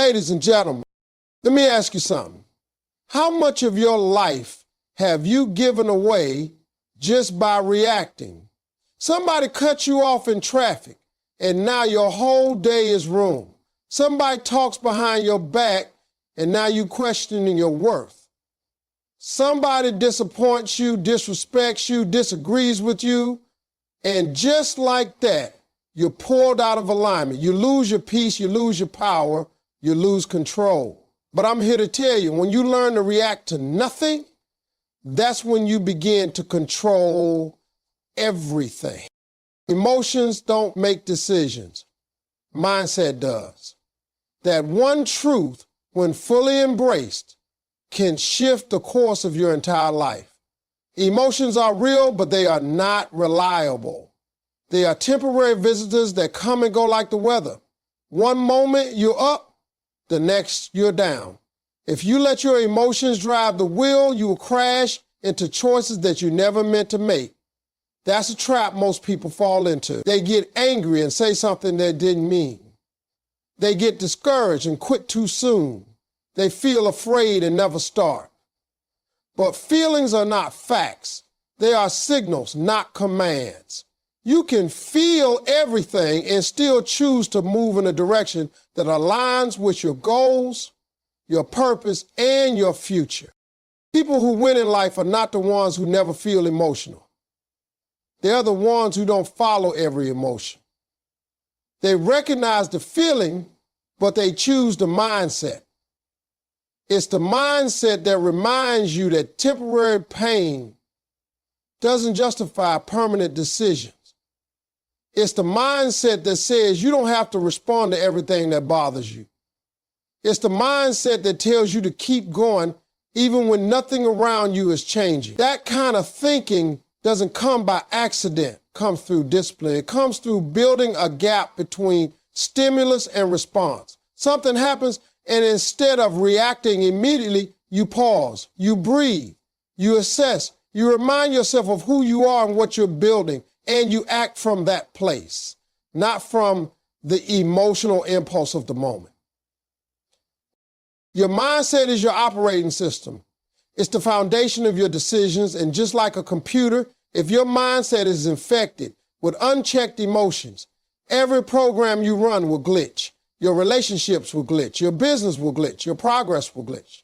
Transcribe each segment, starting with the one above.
Ladies and gentlemen, let me ask you something. How much of your life have you given away just by reacting? Somebody cut you off in traffic, and now your whole day is ruined. Somebody talks behind your back, and now you're questioning your worth. Somebody disappoints you, disrespects you, disagrees with you, and just like that, you're pulled out of alignment. You lose your peace, you lose your power, you lose control. But I'm here to tell you, when you learn to react to nothing, that's when you begin to control everything. Emotions don't make decisions. Mindset does. That one truth, when fully embraced, can shift the course of your entire life. Emotions are real, but they are not reliable. They are temporary visitors that come and go like the weather. One moment you're up, the next you're down. If you let your emotions drive the wheel, you will crash into choices that you never meant to make. That's a trap most people fall into. They get angry and say something they didn't mean. They get discouraged and quit too soon. They feel afraid and never start. But feelings are not facts. They are signals, not commands. You can feel everything and still choose to move in a direction that aligns with your goals, your purpose, and your future. People who win in life are not the ones who never feel emotional. They are the ones who don't follow every emotion. They recognize the feeling, but they choose the mindset. It's the mindset that reminds you that temporary pain doesn't justify permanent decisions. It's the mindset that says you don't have to respond to everything that bothers you. It's the mindset that tells you to keep going even when nothing around you is changing. That kind of thinking doesn't come by accident. It comes through discipline. It comes through building a gap between stimulus and response. Something happens, and instead of reacting immediately, you pause, you breathe, you assess, you remind yourself of who you are and what you're building, and you act from that place, not from the emotional impulse of the moment. Your mindset is your operating system. It's the foundation of your decisions, and just like a computer, if your mindset is infected with unchecked emotions, every program you run will glitch. Your relationships will glitch. Your business will glitch. Your progress will glitch.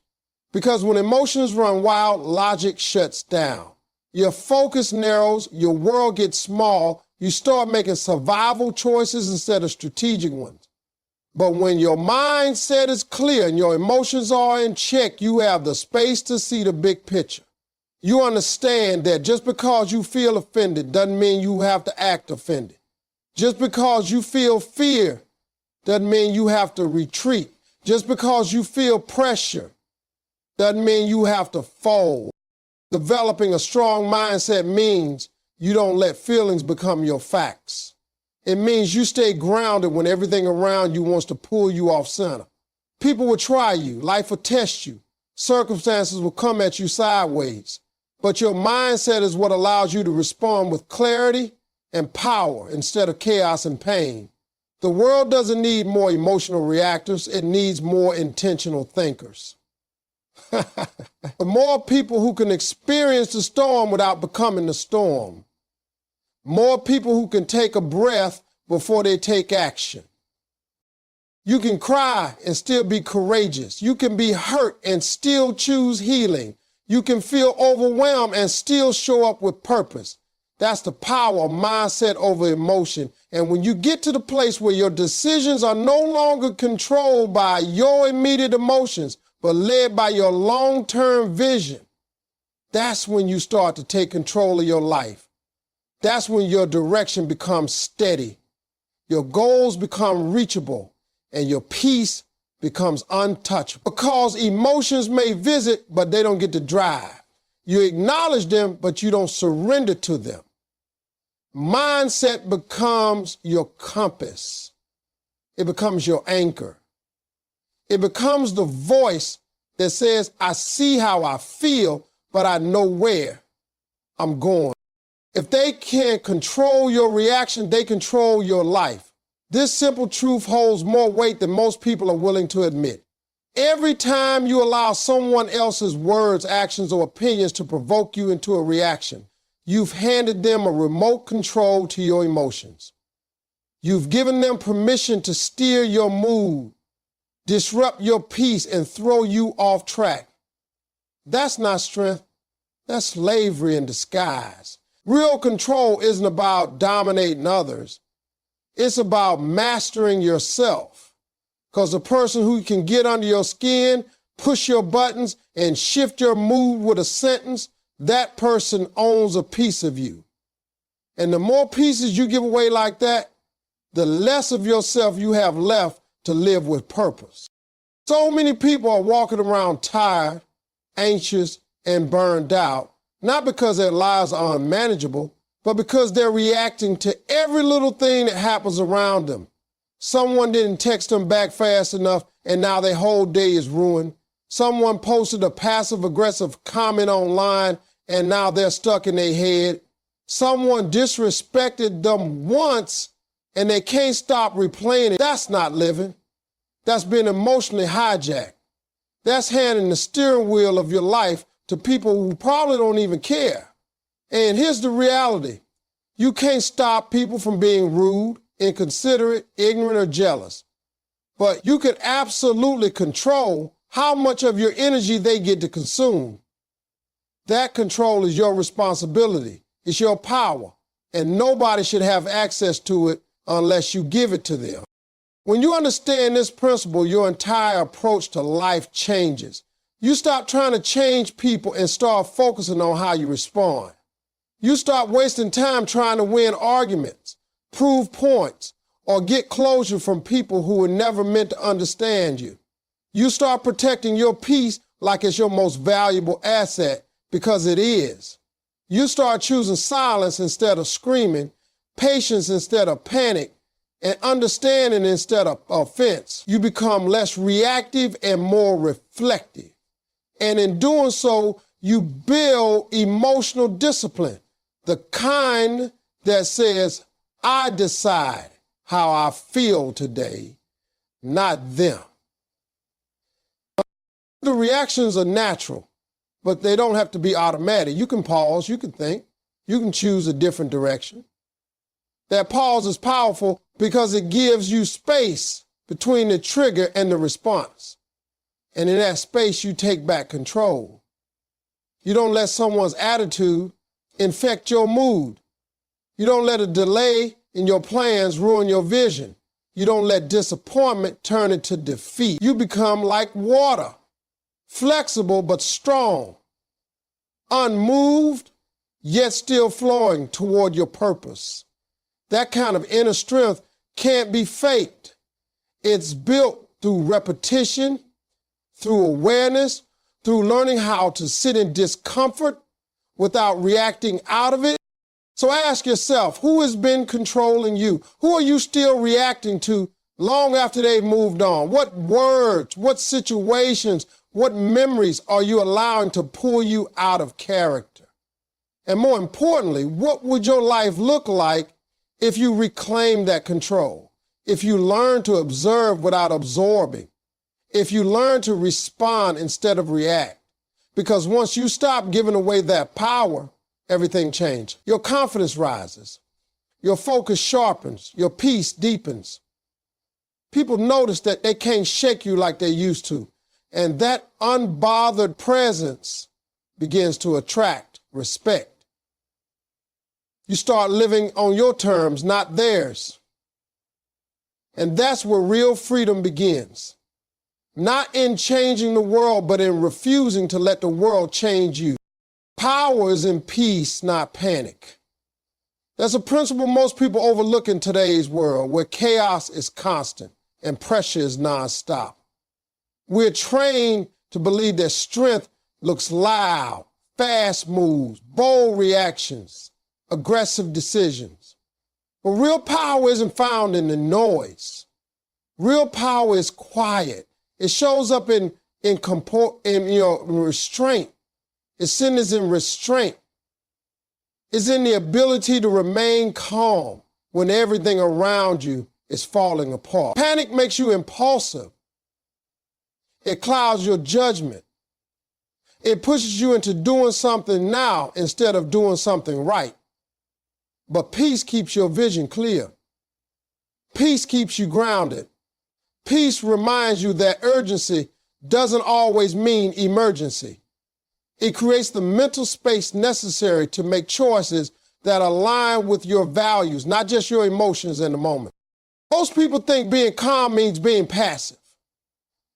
Because when emotions run wild, logic shuts down. Your focus narrows, your world gets small, you start making survival choices instead of strategic ones. But when your mindset is clear and your emotions are in check, you have the space to see the big picture. You understand that just because you feel offended doesn't mean you have to act offended. Just because you feel fear doesn't mean you have to retreat. Just because you feel pressure doesn't mean you have to fold. Developing a strong mindset means you don't let feelings become your facts. It means you stay grounded when everything around you wants to pull you off center. People will try you. Life will test you. Circumstances will come at you sideways. But your mindset is what allows you to respond with clarity and power instead of chaos and pain. The world doesn't need more emotional reactors. It needs more intentional thinkers. The more people who can experience the storm without becoming the storm. More people who can take a breath before they take action. You can cry and still be courageous. You can be hurt and still choose healing. You can feel overwhelmed and still show up with purpose. That's the power of mindset over emotion. And when you get to the place where your decisions are no longer controlled by your immediate emotions, but led by your long-term vision, that's when you start to take control of your life. That's when your direction becomes steady, your goals become reachable, and your peace becomes untouchable. Because emotions may visit, but they don't get to drive. You acknowledge them, but you don't surrender to them. Mindset becomes your compass. It becomes your anchor. It becomes the voice that says, I see how I feel, but I know where I'm going. If they can't control your reaction, they control your life. This simple truth holds more weight than most people are willing to admit. Every time you allow someone else's words, actions, or opinions to provoke you into a reaction, you've handed them a remote control to your emotions. You've given them permission to steer your mood, disrupt your peace, and throw you off track. That's not strength. That's slavery in disguise. Real control isn't about dominating others. It's about mastering yourself. Because the person who can get under your skin, push your buttons, and shift your mood with a sentence, that person owns a piece of you. And the more pieces you give away like that, the less of yourself you have left to live with purpose. So many people are walking around tired, anxious, and burned out, not because their lives are unmanageable, but because they're reacting to every little thing that happens around them. Someone didn't text them back fast enough, and now their whole day is ruined. Someone posted a passive-aggressive comment online, and now they're stuck in their head. Someone disrespected them once, and they can't stop replaying it. That's not living. That's been emotionally hijacked. That's handing the steering wheel of your life to people who probably don't even care. And here's the reality. You can't stop people from being rude, inconsiderate, ignorant, or jealous. But you can absolutely control how much of your energy they get to consume. That control is your responsibility. It's your power. And nobody should have access to it unless you give it to them. When you understand this principle, your entire approach to life changes. You stop trying to change people and start focusing on how you respond. You stop wasting time trying to win arguments, prove points, or get closure from people who were never meant to understand you. You start protecting your peace like it's your most valuable asset, because it is. You start choosing silence instead of screaming, patience instead of panic, and understanding instead of offense. You become less reactive and more reflective. And in doing so, you build emotional discipline, the kind that says, I decide how I feel today, not them. The reactions are natural, but they don't have to be automatic. You can pause, you can think, you can choose a different direction. That pause is powerful because it gives you space between the trigger and the response. And in that space, you take back control. You don't let someone's attitude infect your mood. You don't let a delay in your plans ruin your vision. You don't let disappointment turn into defeat. You become like water, flexible but strong, unmoved, yet still flowing toward your purpose. That kind of inner strength can't be faked. It's built through repetition, through awareness, through learning how to sit in discomfort without reacting out of it. So ask yourself, who has been controlling you? Who are you still reacting to long after they've moved on? What words, what situations, what memories are you allowing to pull you out of character? And more importantly, what would your life look like if you reclaim that control? If you learn to observe without absorbing? If you learn to respond instead of react? Because once you stop giving away that power, everything changes. Your confidence rises. Your focus sharpens. Your peace deepens. People notice that they can't shake you like they used to. And that unbothered presence begins to attract respect. You start living on your terms, not theirs. And that's where real freedom begins. Not in changing the world, but in refusing to let the world change you. Power is in peace, not panic. That's a principle most people overlook in today's world, where chaos is constant and pressure is nonstop. We're trained to believe that strength looks loud, fast moves, bold reactions, aggressive decisions. But real power isn't found in the noise. Real power is quiet. It shows up in restraint. It's in restraint. It's in the ability to remain calm when everything around you is falling apart. Panic makes you impulsive. It clouds your judgment. It pushes you into doing something now instead of doing something right. But peace keeps your vision clear. Peace keeps you grounded. Peace reminds you that urgency doesn't always mean emergency. It creates the mental space necessary to make choices that align with your values, not just your emotions in the moment. Most people think being calm means being passive.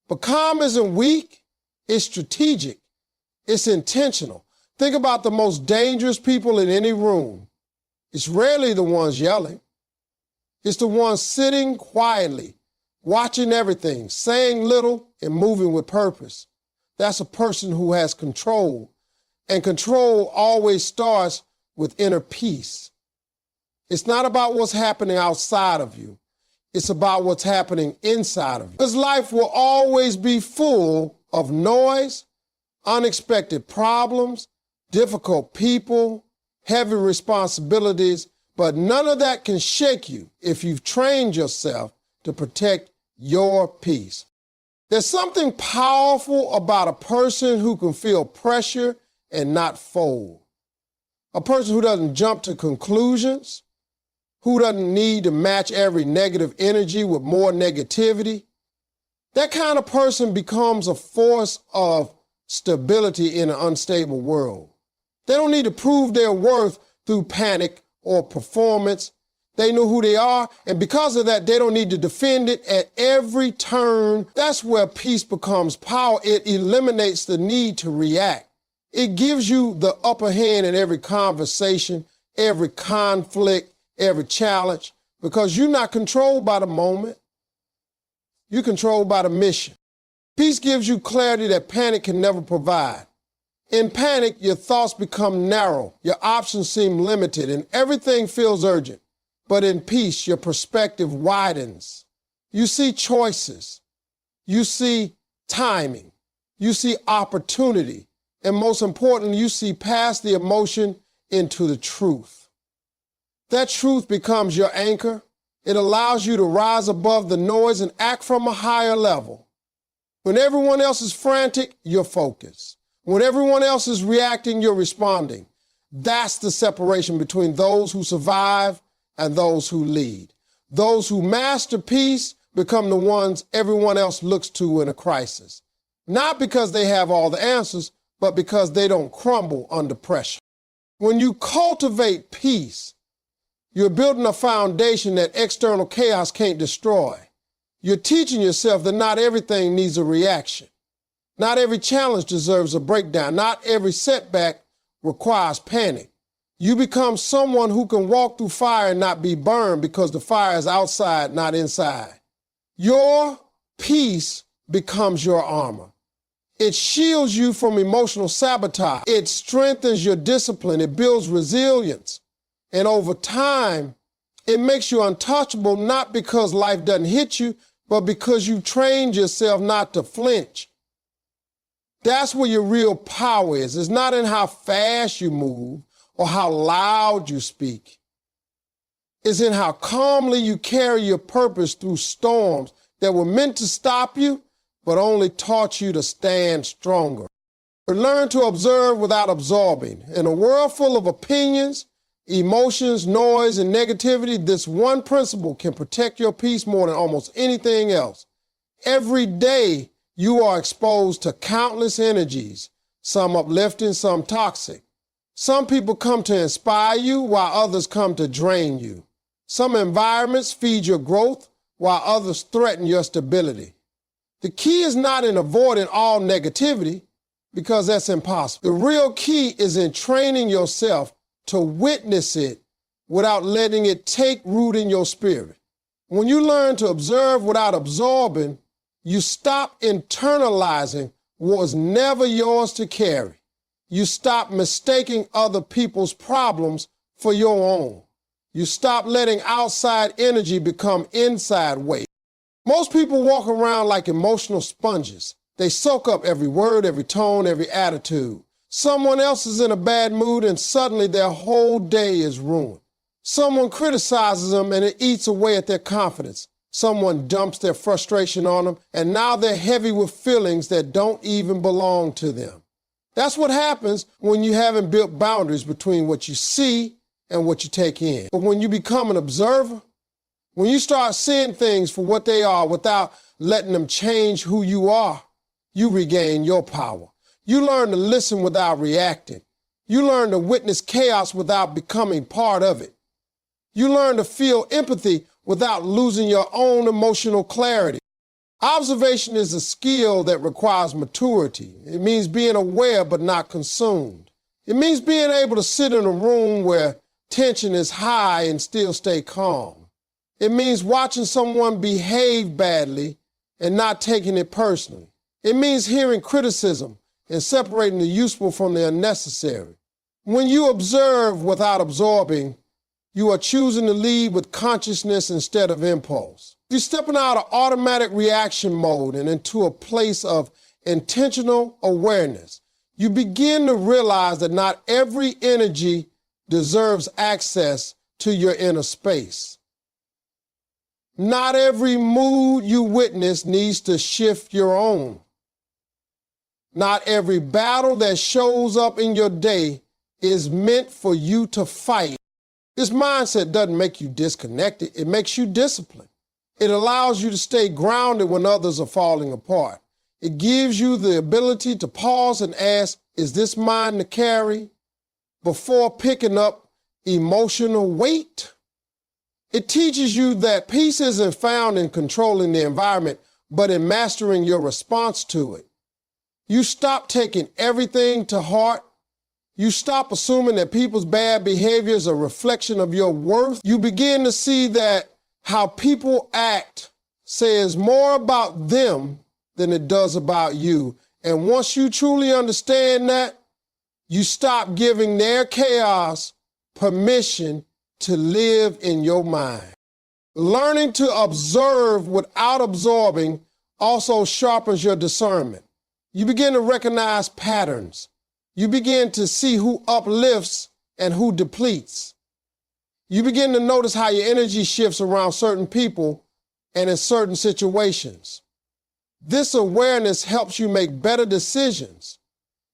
But calm isn't weak, it's strategic, it's intentional. Think about the most dangerous people in any room. It's rarely the ones yelling. It's the ones sitting quietly, watching everything, saying little, and moving with purpose. That's a person who has control. And control always starts with inner peace. It's not about what's happening outside of you. It's about what's happening inside of you. Because life will always be full of noise, unexpected problems, difficult people, heavy responsibilities, but none of that can shake you if you've trained yourself to protect your peace. There's something powerful about a person who can feel pressure and not fold. A person who doesn't jump to conclusions, who doesn't need to match every negative energy with more negativity. That kind of person becomes a force of stability in an unstable world. They don't need to prove their worth through panic or performance. They know who they are, and because of that, they don't need to defend it at every turn. That's where peace becomes power. It eliminates the need to react. It gives you the upper hand in every conversation, every conflict, every challenge, because you're not controlled by the moment. You're controlled by the mission. Peace gives you clarity that panic can never provide. In panic, your thoughts become narrow, your options seem limited, and everything feels urgent. But in peace, your perspective widens. You see choices. You see timing. You see opportunity. And most importantly, you see past the emotion into the truth. That truth becomes your anchor. It allows you to rise above the noise and act from a higher level. When everyone else is frantic, you're focused. When everyone else is reacting, you're responding. That's the separation between those who survive and those who lead. Those who master peace become the ones everyone else looks to in a crisis. Not because they have all the answers, but because they don't crumble under pressure. When you cultivate peace, you're building a foundation that external chaos can't destroy. You're teaching yourself that not everything needs a reaction. Not every challenge deserves a breakdown. Not every setback requires panic. You become someone who can walk through fire and not be burned because the fire is outside, not inside. Your peace becomes your armor. It shields you from emotional sabotage. It strengthens your discipline. It builds resilience. And over time, it makes you untouchable, not because life doesn't hit you, but because you trained yourself not to flinch. That's where your real power is. It's not in how fast you move or how loud you speak. It's in how calmly you carry your purpose through storms that were meant to stop you, but only taught you to stand stronger. Learn to observe without absorbing. In a world full of opinions, emotions, noise, and negativity, this one principle can protect your peace more than almost anything else. Every day, you are exposed to countless energies, some uplifting, some toxic. Some people come to inspire you, while others come to drain you. Some environments feed your growth, while others threaten your stability. The key is not in avoiding all negativity, because that's impossible. The real key is in training yourself to witness it without letting it take root in your spirit. When you learn to observe without absorbing, you stop internalizing what was never yours to carry. You stop mistaking other people's problems for your own. You stop letting outside energy become inside weight. Most people walk around like emotional sponges. They soak up every word, every tone, every attitude. Someone else is in a bad mood and suddenly their whole day is ruined. Someone criticizes them and it eats away at their confidence. Someone dumps their frustration on them and now they're heavy with feelings that don't even belong to them. That's what happens when you haven't built boundaries between what you see and what you take in. But when you become an observer, when you start seeing things for what they are without letting them change who you are, you regain your power. You learn to listen without reacting. You learn to witness chaos without becoming part of it. You learn to feel empathy without losing your own emotional clarity. Observation is a skill that requires maturity. It means being aware but not consumed. It means being able to sit in a room where tension is high and still stay calm. It means watching someone behave badly and not taking it personally. It means hearing criticism and separating the useful from the unnecessary. When you observe without absorbing, you are choosing to lead with consciousness instead of impulse. You're stepping out of automatic reaction mode and into a place of intentional awareness. You begin to realize that not every energy deserves access to your inner space. Not every mood you witness needs to shift your own. Not every battle that shows up in your day is meant for you to fight. This mindset doesn't make you disconnected. It makes you disciplined. It allows you to stay grounded when others are falling apart. It gives you the ability to pause and ask, is this mine to carry? Before picking up emotional weight. It teaches you that peace isn't found in controlling the environment, but in mastering your response to it. You stop taking everything to heart. You stop assuming that people's bad behavior is a reflection of your worth. You begin to see that how people act says more about them than it does about you. And once you truly understand that, you stop giving their chaos permission to live in your mind. Learning to observe without absorbing also sharpens your discernment. You begin to recognize patterns. You begin to see who uplifts and who depletes. You begin to notice how your energy shifts around certain people and in certain situations. This awareness helps you make better decisions.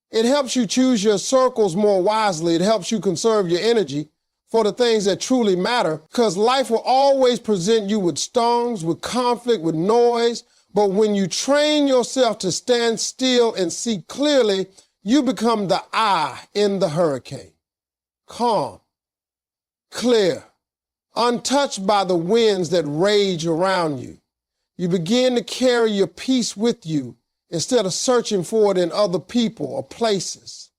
It helps you choose your circles more wisely. It helps you conserve your energy for the things that truly matter, because life will always present you with storms, with conflict, with noise. But when you train yourself to stand still and see clearly, you become the eye in the hurricane. Calm, clear, untouched by the winds that rage around you. You begin to carry your peace with you instead of searching for it in other people or places.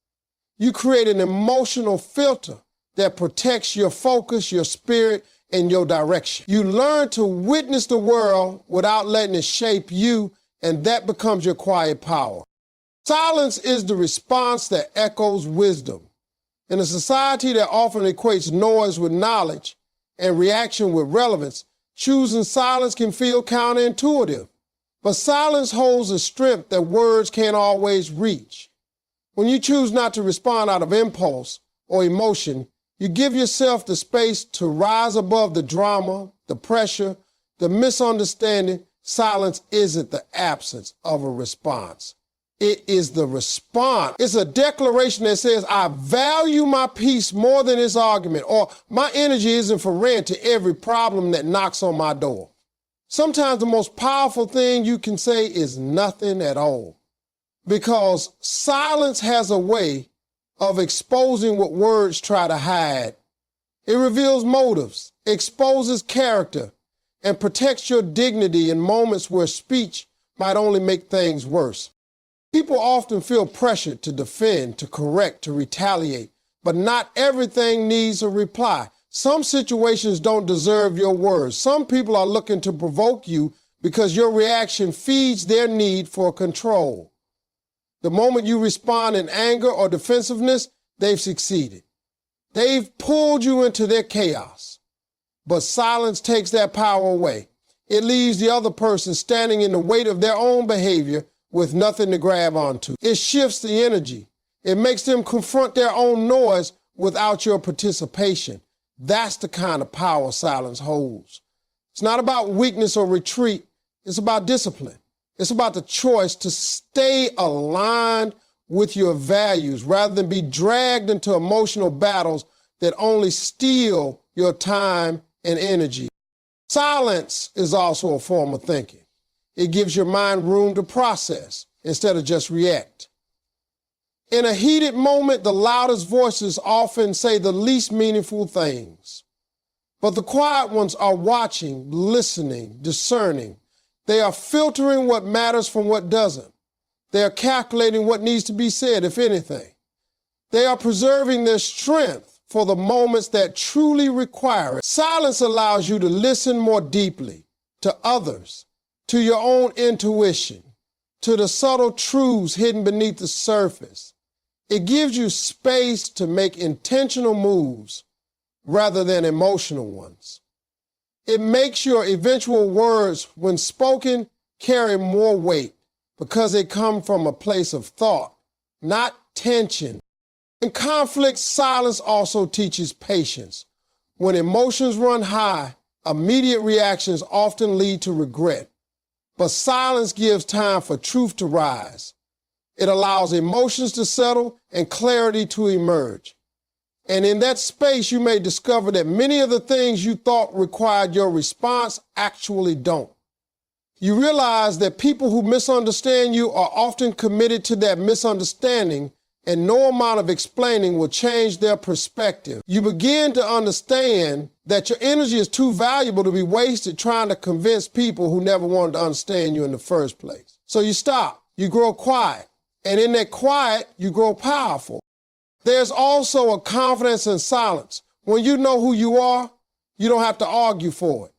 You create an emotional filter that protects your focus, your spirit, and your direction. You learn to witness the world without letting it shape you, and that becomes your quiet power. Silence is the response that echoes wisdom. In a society that often equates noise with knowledge and reaction with relevance, choosing silence can feel counterintuitive. But silence holds a strength that words can't always reach. When you choose not to respond out of impulse or emotion, you give yourself the space to rise above the drama, the pressure, the misunderstanding. Silence isn't the absence of a response. It is the response. It's a declaration that says, I value my peace more than this argument, or my energy isn't for rent to every problem that knocks on my door. Sometimes the most powerful thing you can say is nothing at all, because silence has a way of exposing what words try to hide. It reveals motives, exposes character, and protects your dignity in moments where speech might only make things worse. People often feel pressured to defend, to correct, to retaliate, but not everything needs a reply. Some situations don't deserve your words. Some people are looking to provoke you because your reaction feeds their need for control. The moment you respond in anger or defensiveness, they've succeeded. They've pulled you into their chaos. But silence takes that power away. It leaves the other person standing in the weight of their own behavior with nothing to grab onto. It shifts the energy. It makes them confront their own noise without your participation. That's the kind of power silence holds. It's not about weakness or retreat. It's about discipline. It's about the choice to stay aligned with your values rather than be dragged into emotional battles that only steal your time and energy. Silence is also a form of thinking. It gives your mind room to process instead of just react. In a heated moment, the loudest voices often say the least meaningful things. But the quiet ones are watching, listening, discerning. They are filtering what matters from what doesn't. They are calculating what needs to be said, if anything. They are preserving their strength for the moments that truly require it. Silence allows you to listen more deeply to others, to your own intuition, to the subtle truths hidden beneath the surface. It gives you space to make intentional moves rather than emotional ones. It makes your eventual words, when spoken, carry more weight because they come from a place of thought, not tension. In conflict, silence also teaches patience. When emotions run high, immediate reactions often lead to regret. But silence gives time for truth to rise. It allows emotions to settle and clarity to emerge. And in that space, you may discover that many of the things you thought required your response actually don't. You realize that people who misunderstand you are often committed to that misunderstanding, and no amount of explaining will change their perspective. You begin to understand that your energy is too valuable to be wasted trying to convince people who never wanted to understand you in the first place. So you stop, you grow quiet, and in that quiet, you grow powerful. There's also a confidence in silence. When you know who you are, you don't have to argue for it.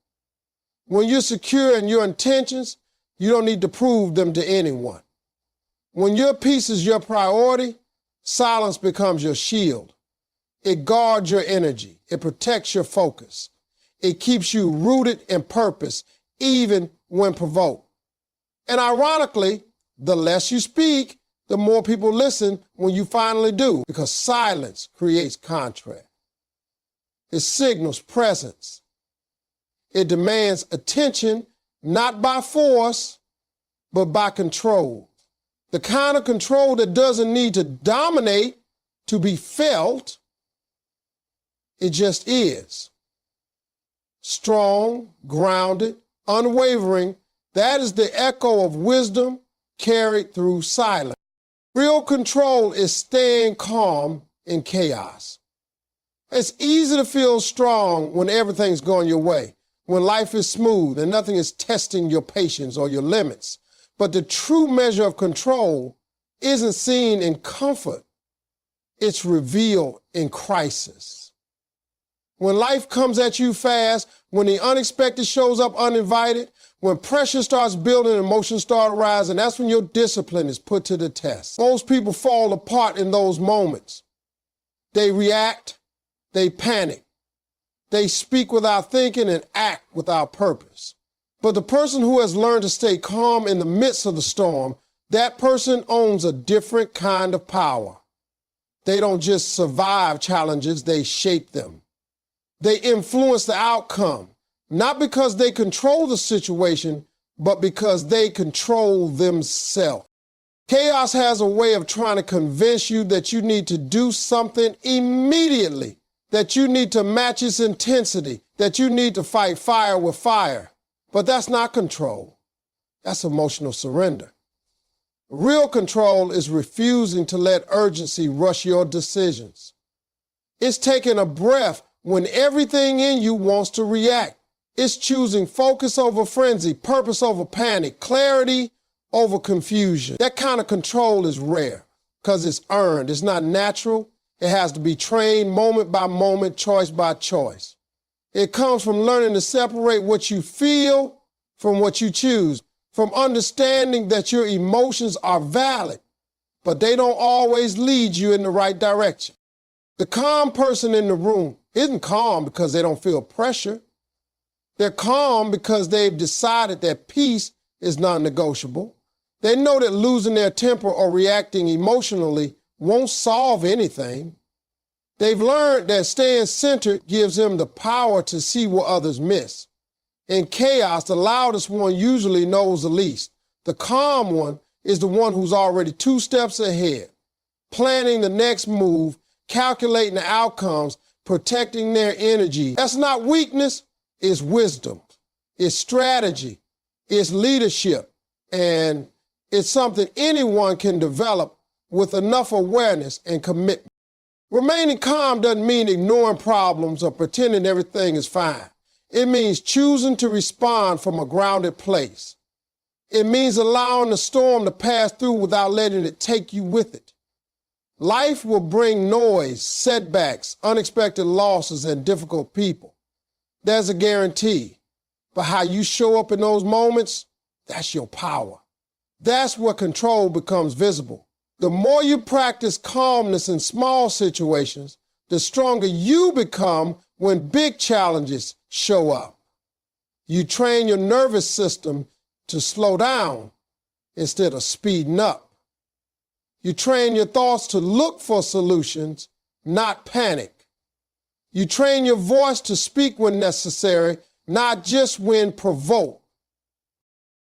When you're secure in your intentions, you don't need to prove them to anyone. When your peace is your priority, silence becomes your shield. It guards your energy. It protects your focus. It keeps you rooted in purpose, even when provoked. And ironically, the less you speak, the more people listen when you finally do, because silence creates contrast. It signals presence. It demands attention, not by force, but by control. The kind of control that doesn't need to dominate to be felt. It just is. Strong, grounded, unwavering. That is the echo of wisdom carried through silence. Real control is staying calm in chaos. It's easy to feel strong when everything's going your way, when life is smooth and nothing is testing your patience or your limits. But the true measure of control isn't seen in comfort. It's revealed in crisis. When life comes at you fast, when the unexpected shows up uninvited, when pressure starts building and emotions start rising, that's when your discipline is put to the test. Most people fall apart in those moments. They react, they panic, they speak without thinking and act without purpose. But the person who has learned to stay calm in the midst of the storm, that person owns a different kind of power. They don't just survive challenges, they shape them. They influence the outcome. Not because they control the situation, but because they control themselves. Chaos has a way of trying to convince you that you need to do something immediately, that you need to match its intensity, that you need to fight fire with fire. But that's not control. That's emotional surrender. Real control is refusing to let urgency rush your decisions. It's taking a breath when everything in you wants to react. It's choosing focus over frenzy, purpose over panic, clarity over confusion. That kind of control is rare because it's earned. It's not natural. It has to be trained moment by moment, choice by choice. It comes from learning to separate what you feel from what you choose, from understanding that your emotions are valid, but they don't always lead you in the right direction. The calm person in the room isn't calm because they don't feel pressure. They're calm because they've decided that peace is non-negotiable. They know that losing their temper or reacting emotionally won't solve anything. They've learned that staying centered gives them the power to see what others miss. In chaos, the loudest one usually knows the least. The calm one is the one who's already 2 steps ahead, planning the next move, calculating the outcomes, protecting their energy. That's not weakness, it's wisdom, it's strategy, it's leadership, and it's something anyone can develop with enough awareness and commitment. Remaining calm doesn't mean ignoring problems or pretending everything is fine. It means choosing to respond from a grounded place. It means allowing the storm to pass through without letting it take you with it. Life will bring noise, setbacks, unexpected losses, and difficult people. There's a guarantee. But how you show up in those moments, that's your power. That's where control becomes visible. The more you practice calmness in small situations, the stronger you become when big challenges show up. You train your nervous system to slow down instead of speeding up. You train your thoughts to look for solutions, not panic. You train your voice to speak when necessary, not just when provoked.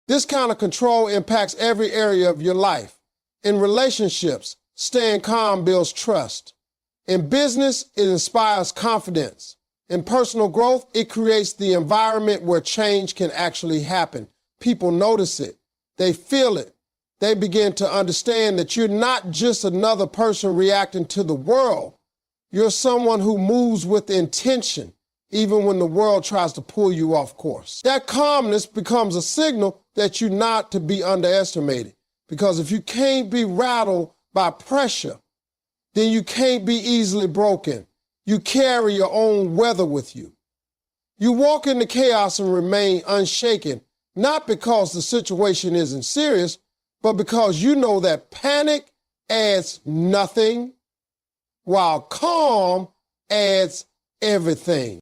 This kind of control impacts every area of your life. In relationships, staying calm builds trust. In business, it inspires confidence. In personal growth, it creates the environment where change can actually happen. People notice it. They feel it. They begin to understand that you're not just another person reacting to the world. You're someone who moves with intention, even when the world tries to pull you off course. That calmness becomes a signal that you're not to be underestimated. Because if you can't be rattled by pressure, then you can't be easily broken. You carry your own weather with you. You walk into chaos and remain unshaken, not because the situation isn't serious, but because you know that panic adds nothing, while calm adds everything.